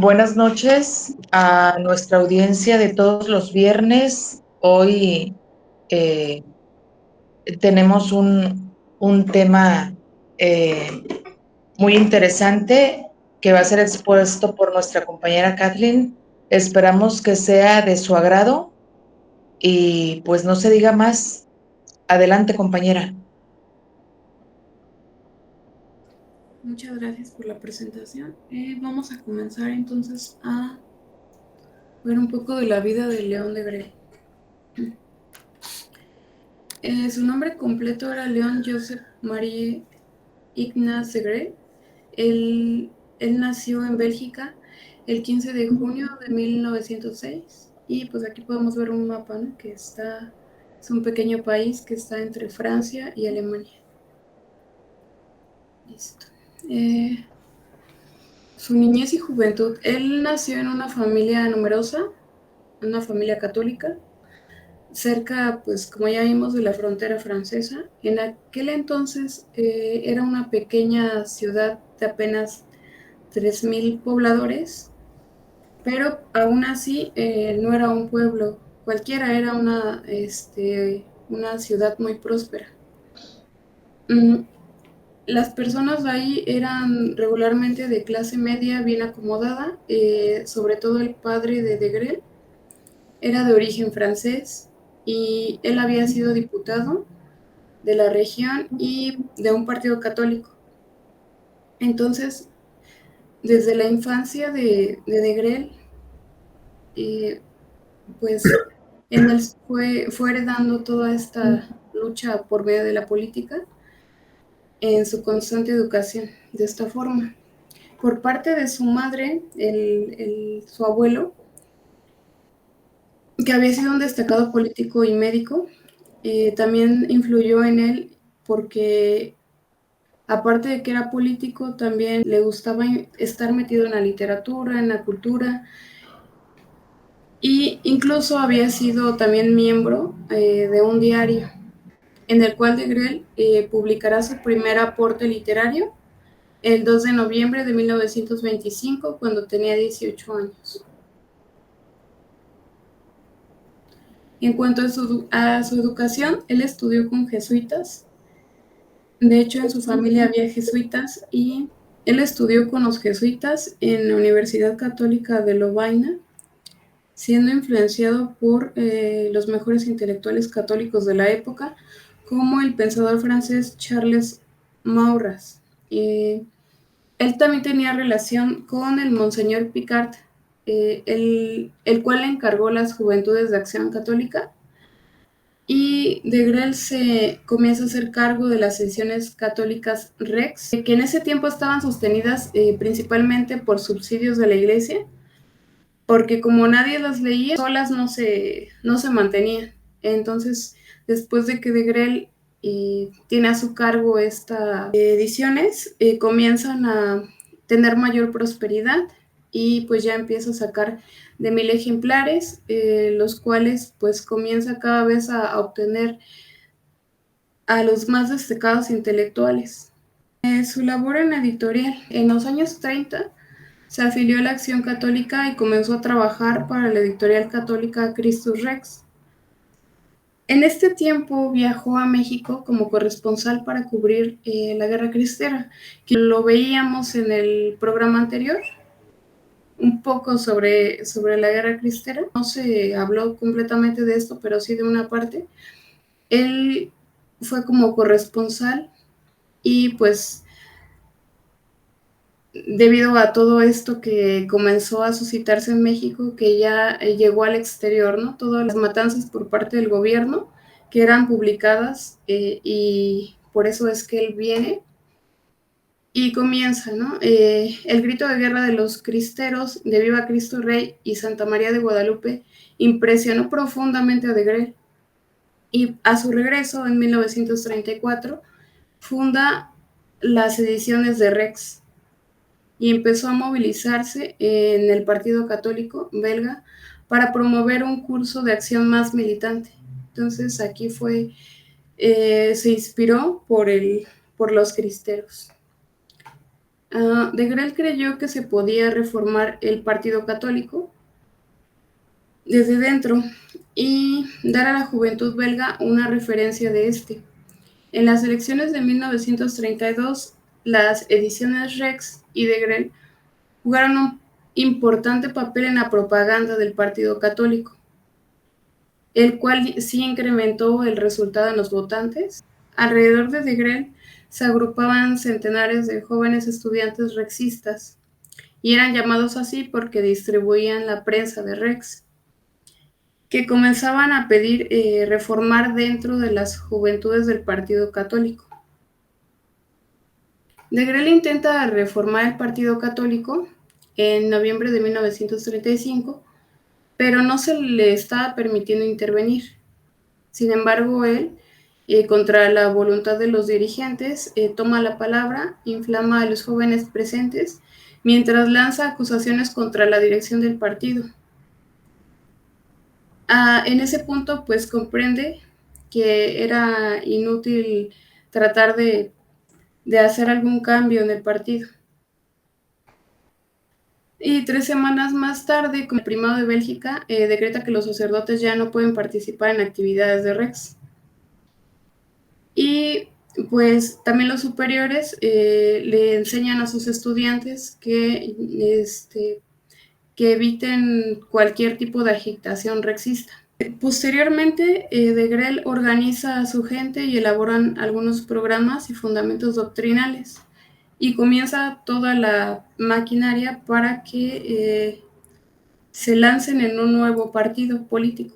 Buenas noches a nuestra audiencia de todos los viernes. Hoy eh, tenemos un tema eh, muy interesante que va a ser expuesto por nuestra compañera Kathleen. Esperamos que sea de su agrado y pues no se diga más. Adelante, compañera. Muchas gracias por la presentación. Vamos a comenzar entonces a ver un poco de la vida de León de Grey. Su nombre completo era León Joseph Marie Ignaz de Grey. Él nació en Bélgica el 15 de junio de 1906 y pues aquí podemos ver un mapa, ¿no? Es un pequeño país que está entre Francia y Alemania. Listo. Su niñez y juventud. Él nació en una familia numerosa, una familia católica, cerca, pues como ya vimos, de la frontera francesa. En aquel entonces era una pequeña ciudad de apenas 3,000 pobladores, pero aún así no era un pueblo cualquiera, era una ciudad muy próspera. Mm, Las personas de ahí eran regularmente de clase media bien acomodada, sobre todo el padre de Degrelle era de origen francés y él había sido diputado de la región y de un partido católico. Entonces, desde la infancia de Degrelle, eh, pues en él fue heredando toda esta lucha por medio de la política en su constante educación de esta forma. Por parte de su madre, su abuelo, que había sido un destacado político y médico, también influyó en él porque aparte de que era político, también le gustaba estar metido en la literatura, en la cultura, y incluso había sido también miembro de un diario en el cual Degrelle publicará su primer aporte literario el 2 de noviembre de 1925, cuando tenía 18 años. En cuanto a su educación, él estudió con jesuitas. De hecho, en su familia había jesuitas y él estudió con los jesuitas en la Universidad Católica de Lovaina, siendo influenciado por los mejores intelectuales católicos de la época, como el pensador francés Charles Maurras. Él también tenía relación con el Monseñor Picard, el cual le encargó las Juventudes de Acción Católica, y Degrelle se comienza a hacer cargo de las sesiones católicas Rex, que en ese tiempo estaban sostenidas principalmente por subsidios de la iglesia, porque como nadie las leía, solas no se mantenían. Entonces, después de que Degrelle tiene a su cargo estas ediciones, comienzan a tener mayor prosperidad y pues ya empieza a sacar de 1,000 ejemplares, los cuales pues comienza cada vez a obtener a los más destacados intelectuales. Su labor en editorial. En los años 30 se afilió a la Acción Católica y comenzó a trabajar para la editorial católica Christus Rex. En este tiempo viajó a México como corresponsal para cubrir la Guerra Cristera, que lo veíamos en el programa anterior, un poco sobre la Guerra Cristera. No se habló completamente de esto, pero sí de una parte. Él fue como corresponsal y pues debido a todo esto que comenzó a suscitarse en México, que ya llegó al exterior, ¿no? Todas las matanzas por parte del gobierno que eran publicadas, y por eso es que él viene y comienza, ¿no? El grito de guerra de los cristeros de Viva Cristo Rey y Santa María de Guadalupe impresionó profundamente a Degrelle, y a su regreso en 1934 funda las ediciones de Rex y empezó a movilizarse en el Partido Católico belga para promover un curso de acción más militante. Entonces aquí se inspiró por los cristeros. De Grelle creyó que se podía reformar el Partido Católico desde dentro y dar a la juventud belga una referencia de este. En las elecciones de 1932, las ediciones Rex y de Grelle jugaron un importante papel en la propaganda del Partido Católico, el cual sí incrementó el resultado en los votantes. Alrededor de Grelle se agrupaban centenares de jóvenes estudiantes rexistas, y eran llamados así porque distribuían la prensa de Rex, que comenzaban a pedir reformar dentro de las juventudes del Partido Católico. De Grelle intenta reformar el Partido Católico en noviembre de 1935, pero no se le estaba permitiendo intervenir. Sin embargo, él, contra la voluntad de los dirigentes, toma la palabra, inflama a los jóvenes presentes, mientras lanza acusaciones contra la dirección del partido. En ese punto, pues comprende que era inútil tratar de hacer algún cambio en el partido. Y 3 semanas más tarde, como el primado de Bélgica, decreta que los sacerdotes ya no pueden participar en actividades de Rex. Y pues también los superiores le enseñan a sus estudiantes que eviten cualquier tipo de agitación rexista. Posteriormente, de Grelle organiza a su gente y elaboran algunos programas y fundamentos doctrinales, y comienza toda la maquinaria para que se lancen en un nuevo partido político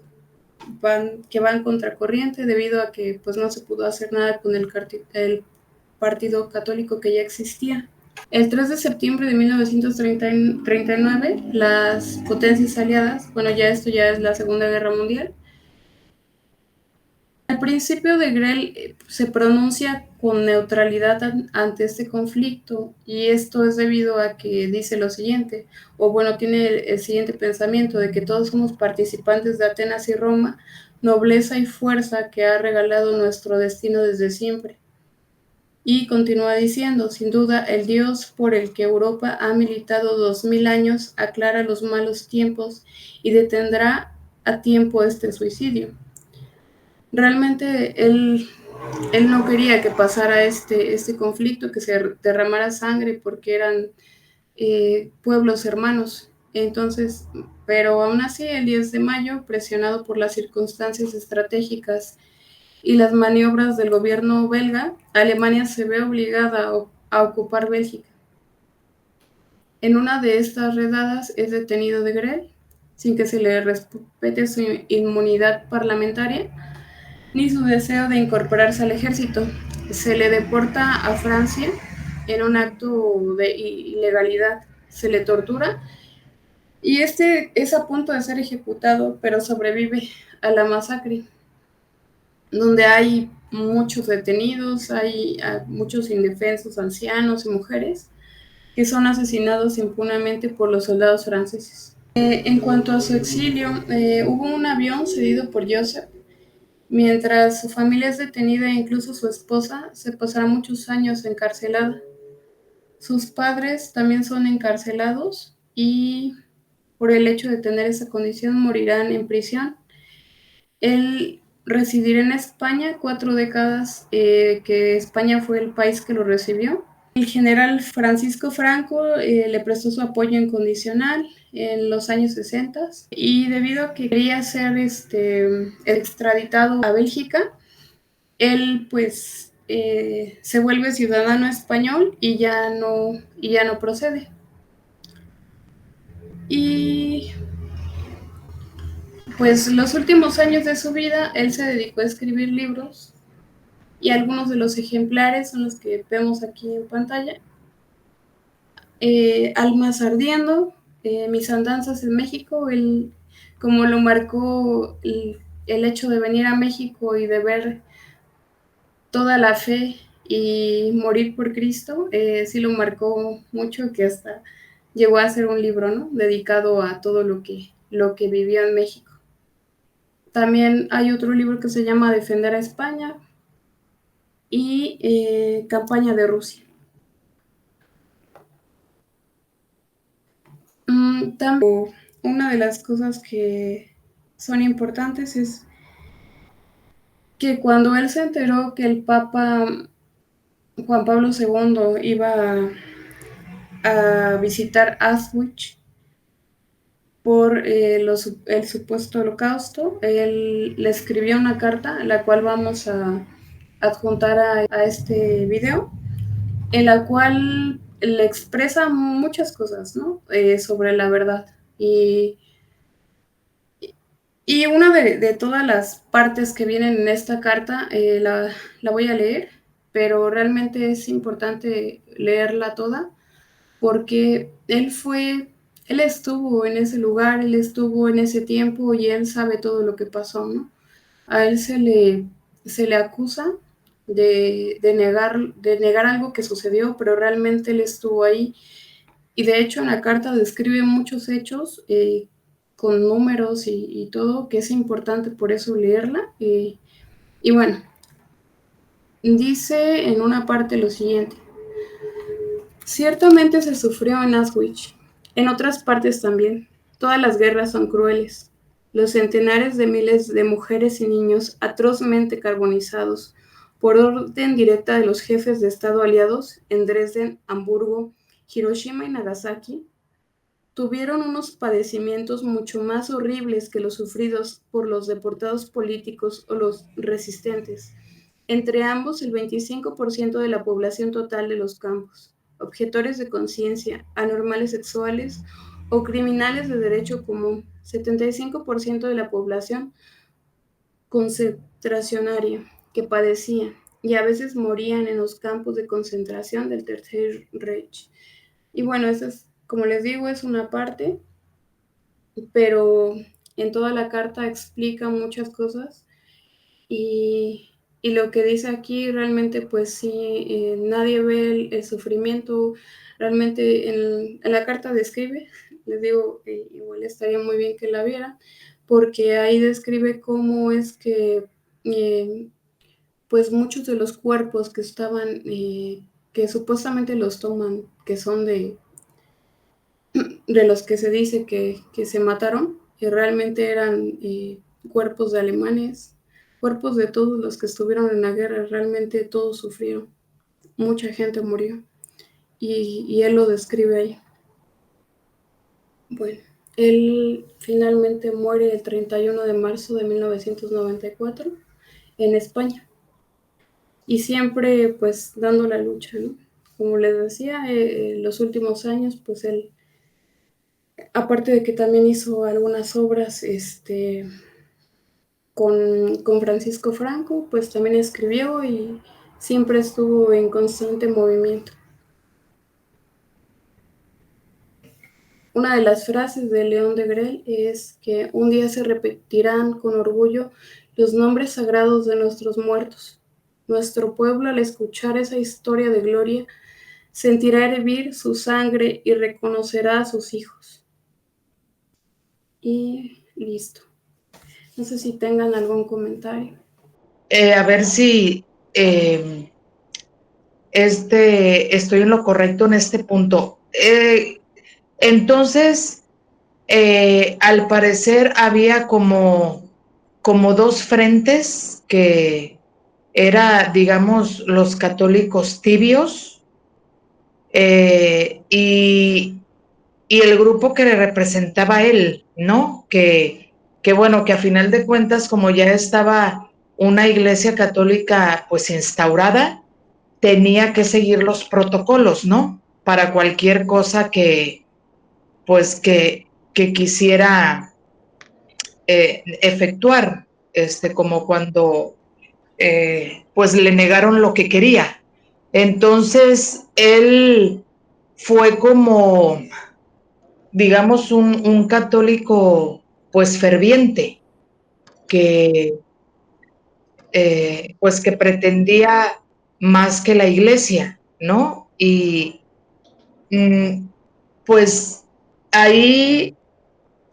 que van contracorriente, debido a que pues no se pudo hacer nada con el partido católico que ya existía. El 3 de septiembre de 1939, las potencias aliadas, bueno, esto ya es la Segunda Guerra Mundial. Al principio de Grelle se pronuncia con neutralidad ante este conflicto, y esto es debido a que dice lo siguiente, o bueno, tiene el siguiente pensamiento de que todos somos participantes de Atenas y Roma, nobleza y fuerza que ha regalado nuestro destino desde siempre. Y continúa diciendo, sin duda, el Dios por el que Europa ha militado 2000 años aclara los malos tiempos y detendrá a tiempo este suicidio. Realmente él no quería que pasara este conflicto, que se derramara sangre, porque eran pueblos hermanos. Entonces, pero aún así, el 10 de mayo, presionado por las circunstancias estratégicas y las maniobras del gobierno belga, Alemania se ve obligada a ocupar Bélgica. En una de estas redadas es detenido de Grelle, sin que se le respete su inmunidad parlamentaria ni su deseo de incorporarse al ejército. Se le deporta a Francia en un acto de ilegalidad. Se le tortura y es a punto de ser ejecutado, pero sobrevive a la masacre, donde hay muchos detenidos, hay muchos indefensos, ancianos y mujeres, que son asesinados impunemente por los soldados franceses. En cuanto a su exilio, hubo un avión cedido por Joseph. Mientras su familia es detenida, e incluso su esposa se pasará muchos años encarcelada. Sus padres también son encarcelados, y por el hecho de tener esa condición morirán en prisión. Él residirá en España 4 décadas, que España fue el país que lo recibió. El general Francisco Franco le prestó su apoyo incondicional en los años 60, y debido a que quería ser extraditado a Bélgica, él pues se vuelve ciudadano español y ya no procede. Y pues los últimos años de su vida él se dedicó a escribir libros, y algunos de los ejemplares son los que vemos aquí en pantalla. Almas ardiendo, mis andanzas en México, como lo marcó el hecho de venir a México y de ver toda la fe y morir por Cristo, sí lo marcó mucho, que hasta llegó a ser un libro, ¿no?, dedicado a todo lo que vivió en México. También hay otro libro que se llama Defender a España y Campaña de Rusia. También una de las cosas que son importantes es que cuando él se enteró que el Papa Juan Pablo II iba a visitar Auschwitz por el supuesto holocausto, él le escribió una carta, la cual vamos a adjuntar a este video, en la cual le expresa muchas cosas, ¿no? Sobre la verdad. Y una de todas las partes que vienen en esta carta la voy a leer, pero realmente es importante leerla toda porque él estuvo en ese lugar, él estuvo en ese tiempo y él sabe todo lo que pasó, ¿no? A él se le acusa de negar algo que sucedió, pero realmente él estuvo ahí. Y de hecho en la carta describe muchos hechos con números y todo, que es importante por eso leerla. Y bueno, dice en una parte lo siguiente. Ciertamente se sufrió en Auschwitz, en otras partes también. Todas las guerras son crueles. Los centenares de miles de mujeres y niños atrozmente carbonizados por orden directa de los jefes de Estado aliados en Dresden, Hamburgo, Hiroshima y Nagasaki, tuvieron unos padecimientos mucho más horribles que los sufridos por los deportados políticos o los resistentes. Entre ambos, el 25% de la población total de los campos, objetores de conciencia, anormales sexuales o criminales de derecho común, 75% de la población concentracionaria que padecía y a veces morían en los campos de concentración del Tercer Reich. Y bueno, eso es, como les digo, es una parte, pero en toda la carta explica muchas cosas y lo que dice aquí realmente pues sí, nadie ve el sufrimiento, realmente en la carta describe, les digo, igual estaría muy bien que la viera, porque ahí describe cómo es que pues muchos de los cuerpos que estaban, que supuestamente los toman, que son de los que se dice que se mataron, que realmente eran cuerpos de alemanes, cuerpos de todos los que estuvieron en la guerra, realmente todos sufrieron, mucha gente murió y él lo describe ahí. Bueno, él finalmente muere el 31 de marzo de 1994 en España y siempre pues dando la lucha, ¿no? Como les decía, los últimos años pues él, aparte de que también hizo algunas obras con Francisco Franco, pues también escribió y siempre estuvo en constante movimiento. Una de las frases de León Degrelle es que un día se repetirán con orgullo los nombres sagrados de nuestros muertos. Nuestro pueblo, al escuchar esa historia de gloria, sentirá hervir su sangre y reconocerá a sus hijos. Y listo. No sé si tengan algún comentario. A ver si estoy en lo correcto en este punto. Entonces, al parecer había como dos frentes que era, digamos, los católicos tibios y el grupo que le representaba a él, ¿no? Que bueno, que a final de cuentas, como ya estaba una iglesia católica pues instaurada, tenía que seguir los protocolos, ¿no? Para cualquier cosa pues que quisiera efectuar, como cuando pues le negaron lo que quería. Entonces, él fue como, digamos, un católico pues ferviente, que pues que pretendía más que la iglesia, ¿no? Y pues ahí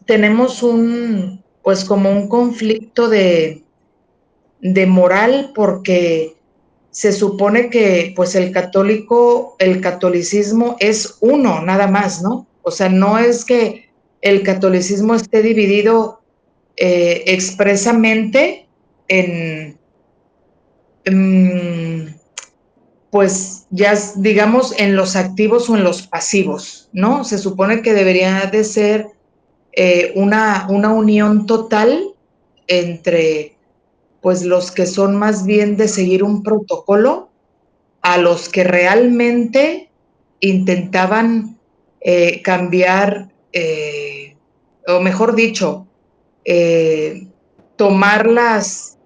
tenemos pues como un conflicto de moral, porque se supone que pues el catolicismo es uno nada más, ¿no? O sea, no es que el catolicismo esté dividido expresamente en, en, pues ya digamos, en los activos o en los pasivos, ¿no? Se supone que debería de ser una unión total entre pues los que son más bien de seguir un protocolo a los que realmente intentaban cambiar, o mejor dicho, eh, tomar las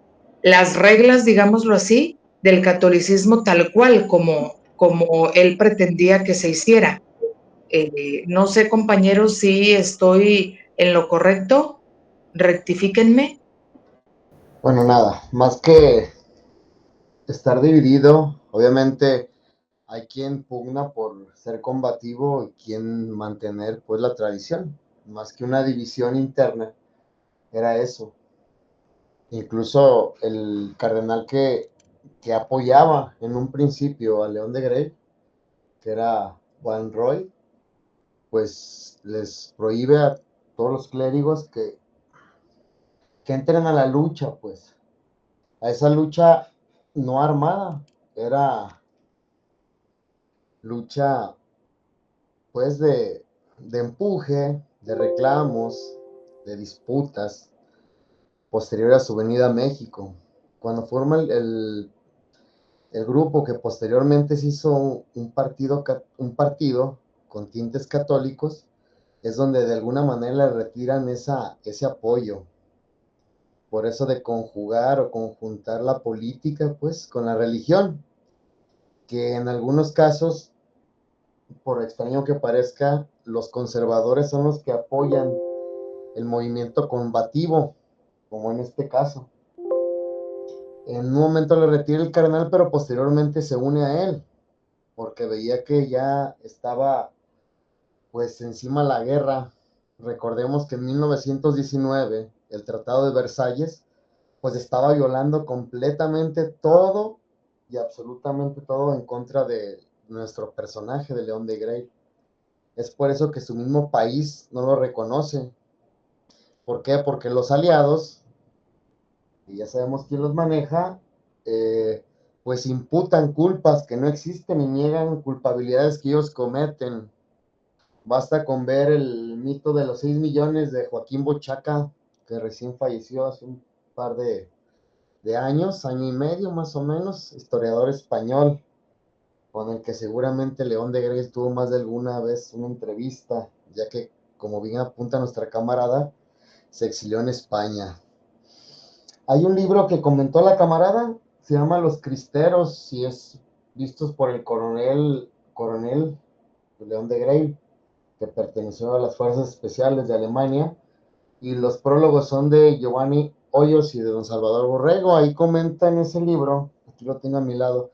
reglas, digámoslo así, del catolicismo tal cual como él pretendía que se hiciera. No sé, compañeros, si estoy en lo correcto, rectifíquenme. Bueno, nada, más que estar dividido, obviamente hay quien pugna por ser combativo y quien mantener pues la tradición, más que una división interna, era eso. Incluso el cardenal que apoyaba en un principio a León de Grey, que era Juan Roy, pues les prohíbe a todos los clérigos que entren a la lucha, pues, a esa lucha no armada, era lucha pues de empuje, de reclamos, de disputas, posterior a su venida a México. Cuando forma el grupo que posteriormente se hizo un partido con tintes católicos, es donde de alguna manera le retiran ese apoyo. Por eso de conjugar o conjuntar la política pues con la religión, que en algunos casos, por extraño que parezca, los conservadores son los que apoyan el movimiento combativo, como en este caso. En un momento le retira el cardenal, pero posteriormente se une a él, porque veía que ya estaba pues encima la guerra. Recordemos que en 1919 el Tratado de Versalles pues estaba violando completamente todo y absolutamente todo en contra de nuestro personaje de León de Grey. Es por eso que su mismo país no lo reconoce. ¿Por qué? Porque los aliados, y ya sabemos quién los maneja, pues imputan culpas que no existen y niegan culpabilidades que ellos cometen. Basta con ver el mito de los 6 millones de Joaquín Bochaca, que recién falleció hace un par de años, año y medio más o menos, historiador español, con el que seguramente León de Grey tuvo más de alguna vez una entrevista, ya que, como bien apunta nuestra camarada, se exilió en España. Hay un libro que comentó la camarada, se llama Los Cristeros, y es vistos por el coronel León de Grey, que perteneció a las Fuerzas Especiales de Alemania, y los prólogos son de Giovanni Hoyos y de don Salvador Borrego. Ahí comenta en ese libro, aquí lo tengo a mi lado,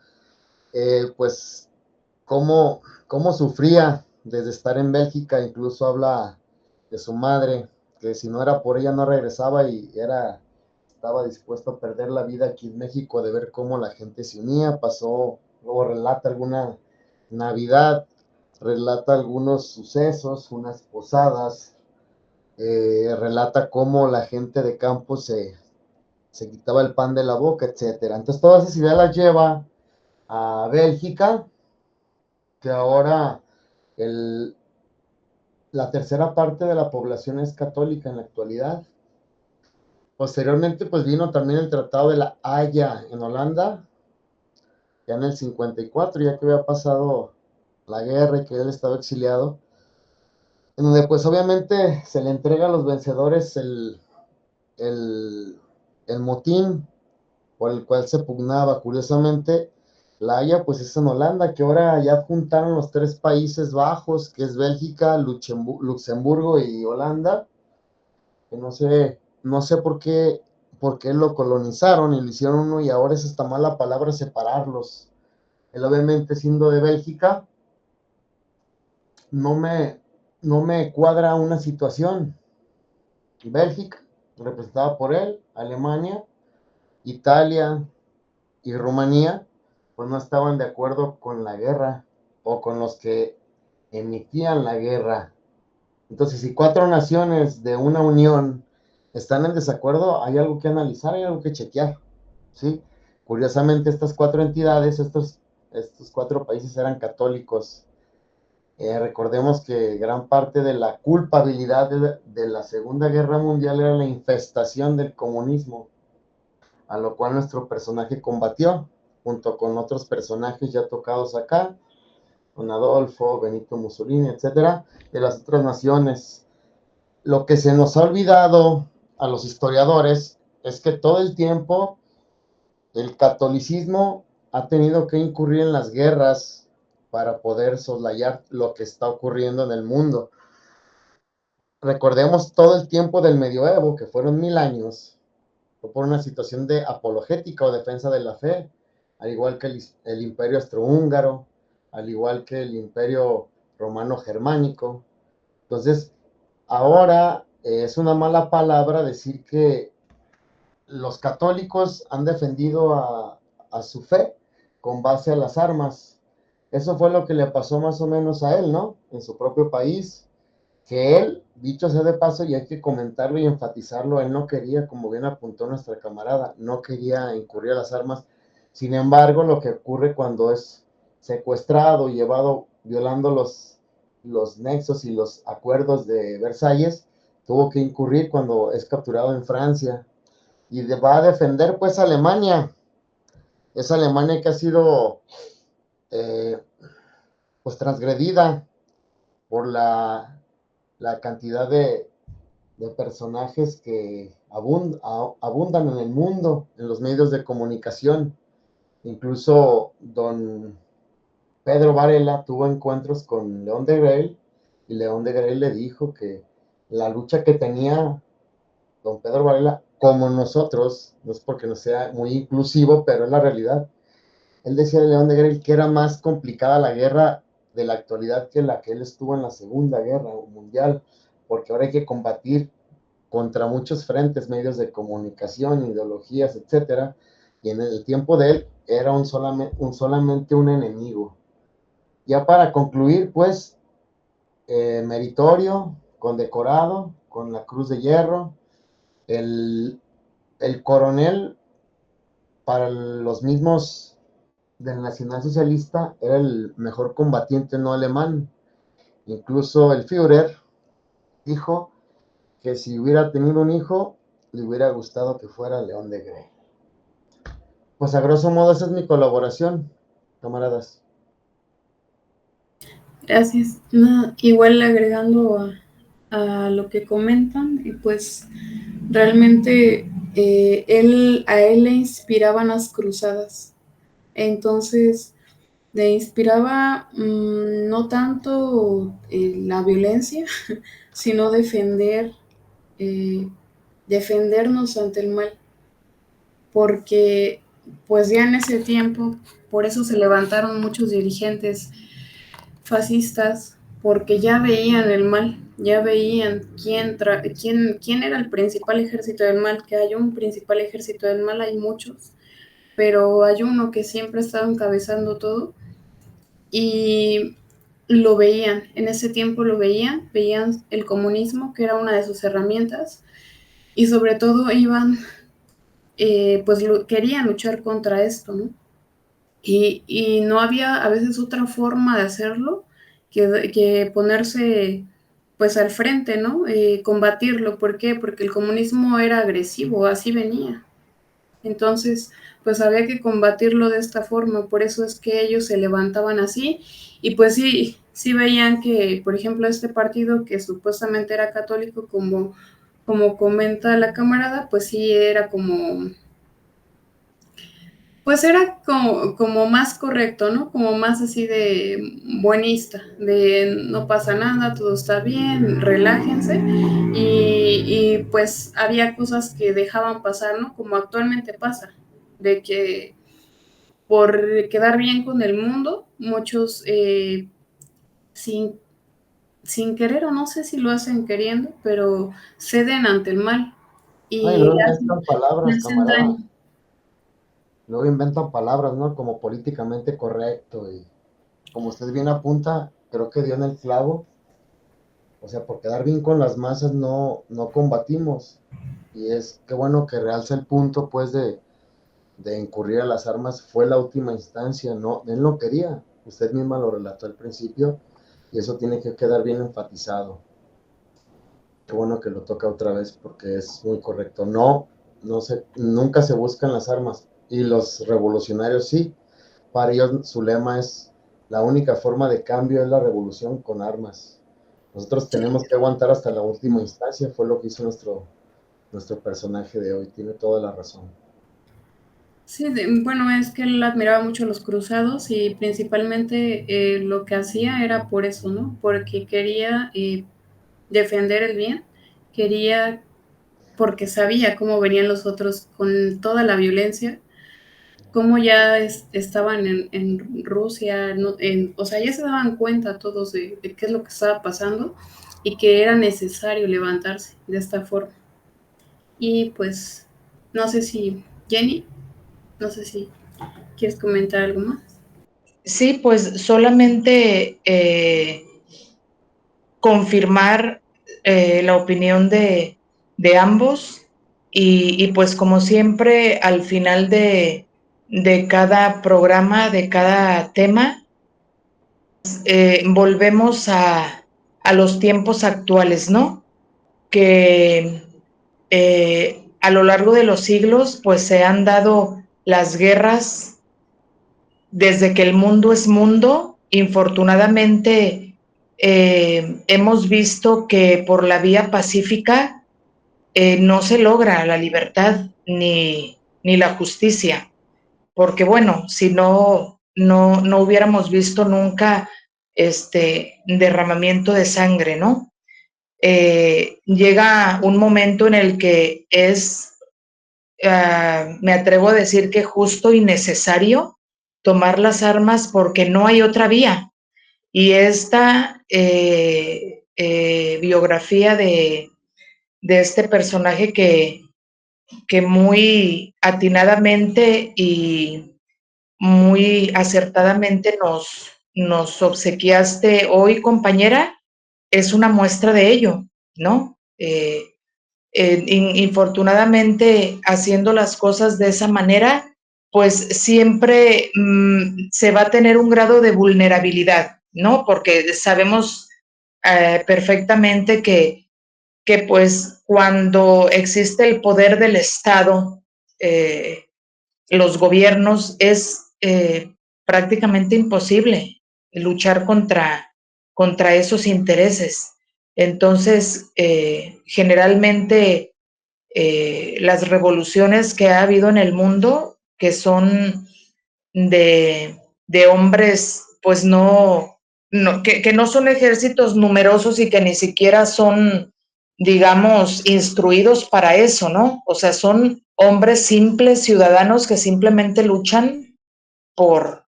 pues cómo sufría desde estar en Bélgica, incluso habla de su madre, que si no era por ella no regresaba y estaba dispuesto a perder la vida aquí en México, de ver cómo la gente se unía, pasó, luego relata alguna Navidad, relata algunos sucesos, unas posadas, relata cómo la gente de campo se quitaba el pan de la boca, etcétera. Entonces todas esas ideas las lleva a Bélgica, que ahora el, la tercera parte de la población es católica en la actualidad. Posteriormente, pues vino también el Tratado de la Haya en Holanda, ya en el 54, ya que había pasado la guerra y que él estaba exiliado, en donde pues obviamente se le entrega a los vencedores el, el motín por el cual se pugnaba. Curiosamente, la Haya pues es en Holanda, que ahora ya juntaron los tres Países Bajos, que es Bélgica, Luxemburgo y Holanda, que no sé por qué lo colonizaron y lo hicieron uno, y ahora es esta mala palabra separarlos. Él obviamente siendo de Bélgica, no me, no me cuadra una situación. Bélgica, representada por él, Alemania, Italia y Rumanía, pues no estaban de acuerdo con la guerra o con los que emitían la guerra. Entonces, si 4 naciones de una unión están en desacuerdo, hay algo que analizar, hay algo que chequear, ¿sí? Curiosamente, estas 4 entidades, estos 4 países eran católicos. Recordemos que gran parte de la culpabilidad de la Segunda Guerra Mundial era la infestación del comunismo, a lo cual nuestro personaje combatió, junto con otros personajes ya tocados acá, con Adolfo, Benito Mussolini, etcétera, de las otras naciones. Lo que se nos ha olvidado a los historiadores es que todo el tiempo el catolicismo ha tenido que incurrir en las guerras para poder soslayar lo que está ocurriendo en el mundo. Recordemos todo el tiempo del medioevo, que fueron 1000 años, fue por una situación de apologética o defensa de la fe, al igual que el imperio austrohúngaro, al igual que el imperio romano germánico. Entonces, ahora es una mala palabra decir que los católicos han defendido a su fe con base a las armas. Eso fue lo que le pasó más o menos a él, ¿no? En su propio país, que él, dicho sea de paso, y hay que comentarlo y enfatizarlo, él no quería, como bien apuntó nuestra camarada, no quería incurrir a las armas. Sin embargo, lo que ocurre cuando es secuestrado y llevado violando los nexos y los acuerdos de Versalles, tuvo que incurrir cuando es capturado en Francia y va a defender pues a Alemania, esa Alemania que ha sido eh, pues transgredida por la cantidad de personajes que abundan en el mundo, en los medios de comunicación. Incluso don Pedro Varela tuvo encuentros con León de Grey y León de Grey le dijo que la lucha que tenía don Pedro Varela, como nosotros, no es porque no sea muy inclusivo, pero es la realidad. Él decía de León de Grey que era más complicada la guerra de la actualidad que la que él estuvo en la Segunda Guerra Mundial, porque ahora hay que combatir contra muchos frentes, medios de comunicación, ideologías, etcétera, y en el tiempo de él era solamente un enemigo. Ya para concluir, pues, meritorio, condecorado con la Cruz de Hierro, el, el coronel para los mismos del nacionalsocialista era el mejor combatiente no alemán. Incluso el Führer dijo que si hubiera tenido un hijo, le hubiera gustado que fuera León de Grey. Pues a grosso modo esa es mi colaboración, camaradas. Gracias. No, igual agregando a lo que comentan, y pues realmente a él le inspiraban las cruzadas. Entonces, le inspiraba no tanto la violencia, sino eh, defendernos ante el mal, porque pues ya en ese tiempo, por eso se levantaron muchos dirigentes fascistas, porque ya veían el mal, ya veían quién era el principal ejército del mal, que hay un principal ejército del mal, hay muchos, pero hay uno que siempre ha estado encabezando todo y lo veían, en ese tiempo veían el comunismo, que era una de sus herramientas, y sobre todo iban, querían luchar contra esto, ¿no? Y no había a veces otra forma de hacerlo que ponerse pues al frente, ¿no? Combatirlo. ¿Por qué? Porque el comunismo era agresivo, así venía. Entonces, pues había que combatirlo de esta forma, por eso es que ellos se levantaban así y pues sí, sí veían que, por ejemplo, este partido que supuestamente era católico, como comenta la camarada, pues sí era pues era como más correcto, ¿no? Como más así de buenista, de no pasa nada, todo está bien, relájense. Y pues había cosas que dejaban pasar, ¿no? Como actualmente pasa, de que por quedar bien con el mundo, muchos sin, sin querer o no sé si lo hacen queriendo, pero ceden ante el mal Ay, y luego inventan palabras, hacen camarada. daño. Luego inventan palabras, ¿no? Como políticamente correcto. Y como usted bien apunta, creo que dio en el clavo. O sea, por quedar bien con las masas no combatimos. Y es que bueno que realza el punto, pues, de incurrir a las armas fue la última instancia, no, él no quería, usted misma lo relató al principio, y eso tiene que quedar bien enfatizado. Qué bueno que lo toca otra vez porque es muy correcto. Nunca se buscan las armas, y los revolucionarios sí, para ellos su lema es: la única forma de cambio es la revolución con armas. Nosotros tenemos que aguantar hasta la última instancia, fue lo que hizo nuestro personaje de hoy, tiene toda la razón. Sí, bueno, es que él admiraba mucho a los cruzados y principalmente lo que hacía era por eso, ¿no? Porque quería defender el bien, quería, porque sabía cómo venían los otros con toda la violencia, cómo ya estaban en Rusia, no, o sea, ya se daban cuenta todos de qué es lo que estaba pasando y que era necesario levantarse de esta forma. Y pues, no sé si, Jenny, no sé si quieres comentar algo más. Sí, pues solamente confirmar la opinión de ambos y, pues como siempre al final de cada programa, de cada tema, volvemos a los tiempos actuales, ¿no? Que a lo largo de los siglos pues se han dado las guerras desde que el mundo es mundo. Infortunadamente hemos visto que por la vía pacífica no se logra la libertad ni la justicia, porque bueno, si no hubiéramos visto nunca este derramamiento de sangre, ¿no? Llega un momento en el que me atrevo a decir que justo y necesario tomar las armas porque no hay otra vía. Y esta biografía de este personaje que muy atinadamente y muy acertadamente nos obsequiaste hoy, compañera, es una muestra de ello, ¿no? Infortunadamente, haciendo las cosas de esa manera, pues siempre se va a tener un grado de vulnerabilidad, ¿no? Porque sabemos perfectamente que pues cuando existe el poder del Estado, los gobiernos, es prácticamente imposible luchar contra esos intereses. Entonces, generalmente las revoluciones que ha habido en el mundo, que son de hombres, pues que no son ejércitos numerosos y que ni siquiera son, digamos, instruidos para eso, ¿no? O sea, son hombres simples, ciudadanos que simplemente luchan por,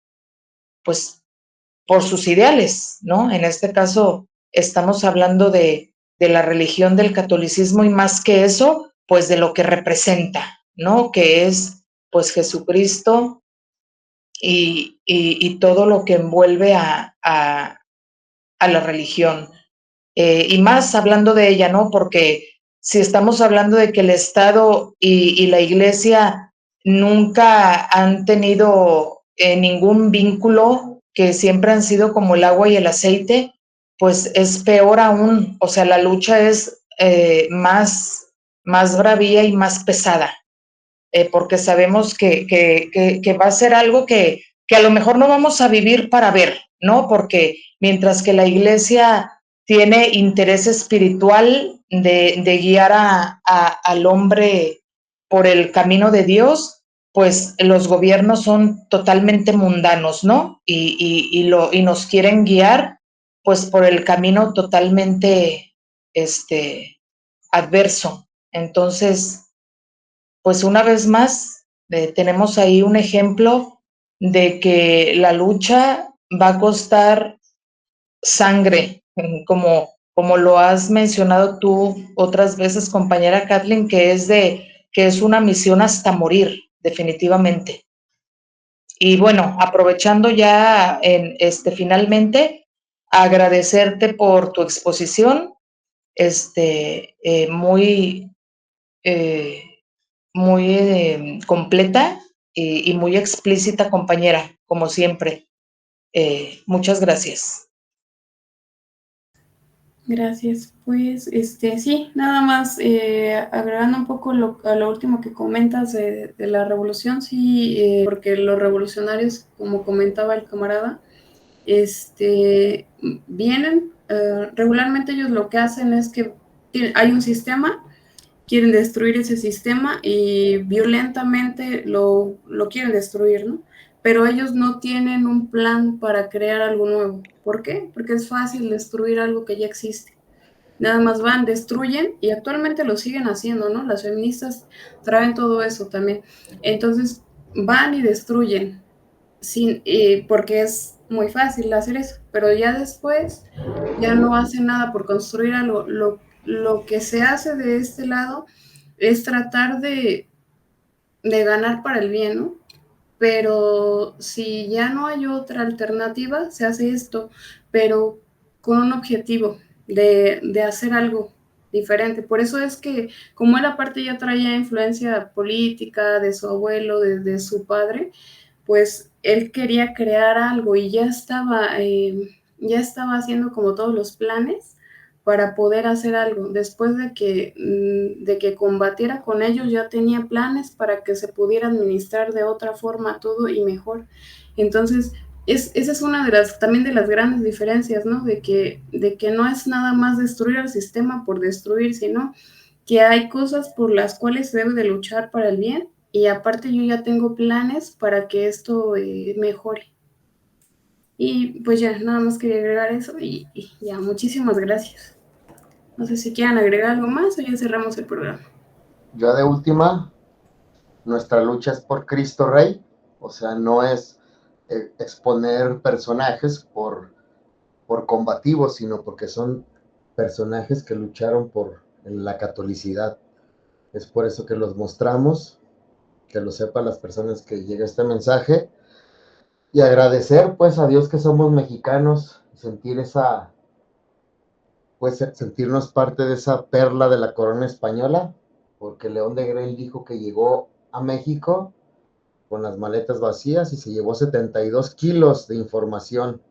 pues, por sus ideales, ¿no? En este caso, estamos hablando de la religión del catolicismo y más que eso, pues de lo que representa, ¿no? Que es, pues, Jesucristo y todo lo que envuelve a la religión. Y más hablando de ella, ¿no? Porque si estamos hablando de que el Estado y la Iglesia nunca han tenido ningún vínculo, que siempre han sido como el agua y el aceite, pues es peor aún. O sea, la lucha es más bravía y más pesada, porque sabemos que va a ser algo que a lo mejor no vamos a vivir para ver, ¿no? Porque mientras que la iglesia tiene interés espiritual de guiar al hombre por el camino de Dios, pues los gobiernos son totalmente mundanos, ¿no? Y nos quieren guiar pues por el camino totalmente adverso. Entonces, pues una vez más, tenemos ahí un ejemplo de que la lucha va a costar sangre, como lo has mencionado tú otras veces, compañera Kathleen, que es una misión hasta morir, definitivamente. Y bueno, aprovechando ya finalmente, agradecerte por tu exposición, muy, muy completa y muy explícita, compañera, como siempre. Muchas gracias. Gracias. Pues, sí, nada más agregando un poco a lo último que comentas de la revolución, sí, porque los revolucionarios, como comentaba el camarada, vienen, regularmente ellos lo que hacen es que hay un sistema, quieren destruir ese sistema y violentamente lo quieren destruir, ¿no? Pero ellos no tienen un plan para crear algo nuevo. ¿Por qué? Porque es fácil destruir algo que ya existe. Nada más van, destruyen y actualmente lo siguen haciendo, ¿no? Las feministas traen todo eso también. Entonces van y destruyen, porque es muy fácil hacer eso, pero ya después ya no hacen nada por construir algo. Lo que se hace de este lado es tratar de ganar para el bien, ¿no? Pero si ya no hay otra alternativa, se hace esto, pero con un objetivo de hacer algo diferente. Por eso es que, como él aparte ya traía influencia política de su abuelo, de su padre, pues él quería crear algo y ya estaba haciendo como todos los planes para poder hacer algo. Después de que combatiera con ellos, ya tenía planes para que se pudiera administrar de otra forma todo y mejor. Entonces, esa es una también de las grandes diferencias, ¿no? De que no es nada más destruir el sistema por destruir, sino que hay cosas por las cuales se debe de luchar para el bien y aparte yo ya tengo planes para que esto mejore. Y pues ya, nada más quería agregar eso y ya, muchísimas gracias. No sé si quieran agregar algo más o ya cerramos el programa. Ya de última, nuestra lucha es por Cristo Rey, o sea, no es exponer personajes por combativos, sino porque son personajes que lucharon por la catolicidad. Es por eso que los mostramos, que lo sepan las personas que llega este mensaje, y agradecer pues a Dios que somos mexicanos, pues sentirnos parte de esa perla de la corona española, porque León de Grey dijo que llegó a México con las maletas vacías y se llevó 72 kilos de información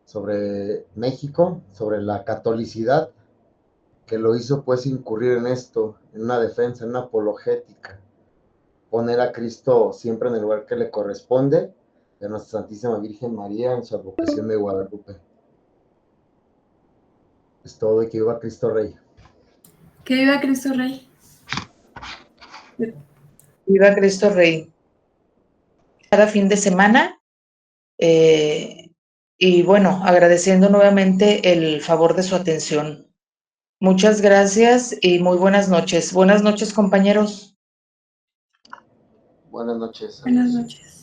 sobre México, sobre la catolicidad, que lo hizo pues incurrir en esto, en una defensa, en una apologética, poner a Cristo siempre en el lugar que le corresponde, y a nuestra Santísima Virgen María en su advocación de Guadalupe. Es todo, y que viva Cristo Rey. Que viva Cristo Rey. Viva Cristo Rey. Cada fin de semana, y bueno, agradeciendo nuevamente el favor de su atención. Muchas gracias y muy buenas noches. Buenas noches, compañeros. Buenas noches. Buenas noches.